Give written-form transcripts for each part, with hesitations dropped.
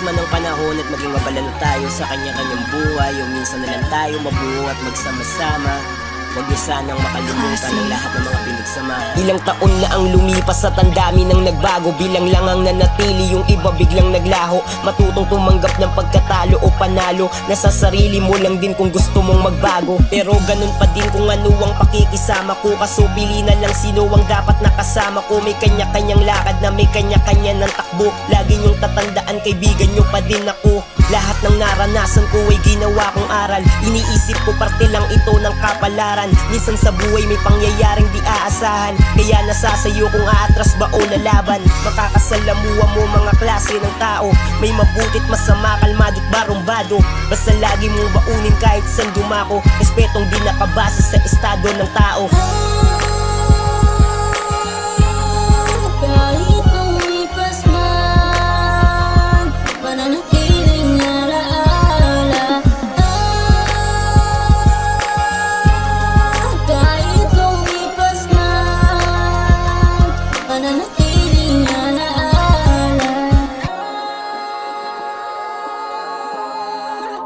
man ang panahon at maging abala na tayo sa kanya-kanyang buhay, o minsan na lang tayo mabuo at magsama-sama. Huwag niyo sanang makalimutan ang lahat ng mga pinagsamahan. Ilang taon na ang lumipas at ang dami nang nagbago. Bilang lang ang nanatili, yung iba biglang naglaho. Matutong tumanggap ng pagkatalo o panalo. Nasa sarili mo lang din kung gusto mong magbago. Pero ganun pa din kung ano ang pakikisama ko. Kaso pili na lang sino ang dapat nakasama ko. May kanya-kanyang lakad na may kanya-kanya ng takbo. Lagi niyong tatandaan, kaibigan niyo pa din ako. Lahat ng naranasan ko ay ginawa kong aral. Iniisip ko parte lang ito ng kapalaran. Minsan sa buhay may pangyayaring di aasahan. Kaya nasasayo kung aatras ba o lalaban. Makakasalamuha mo mga klase ng tao. May mabuti't masama, kalmado't barumbado. Basta lagi mong baunin kahit saan dumako. Respetong di nakabase sa estado ng tao. Kahit lumipas man, mananatiling alaala. Kahit lumipas man, mananatiling alaala.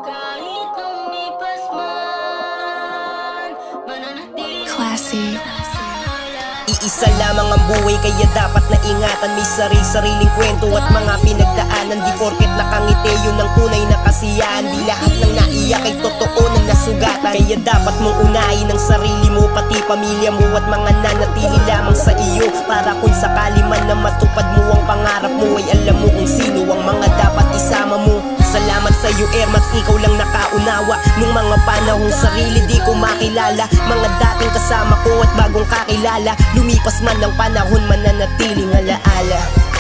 Kahit lumipas man, mananatiling Classy. Iisa lamang ang buhay kaya dapat na ingatan. May sarili-sariling kwento at mga pinagdaanan. Di porket nakangiti yun ang tunay na kasiyahan. Di lahat ng naiyak ay totoo na nasugatan. Kaya dapat mong unahin ang sarili mo, pati pamilya mo at mga nanatili lamang sa iyo. Para kung sakali man na matupad mo ang pangarap mo, ay alam mo kung sino ang mga dapat isama mo. Salamat sa iyo Airmax, ikaw lang nakaunawa. Nung mga panahong sarili di ko makilala. Mga dating kasama ko at bagong kakilala. Lumipas man ang panahon, mananatiling alaala.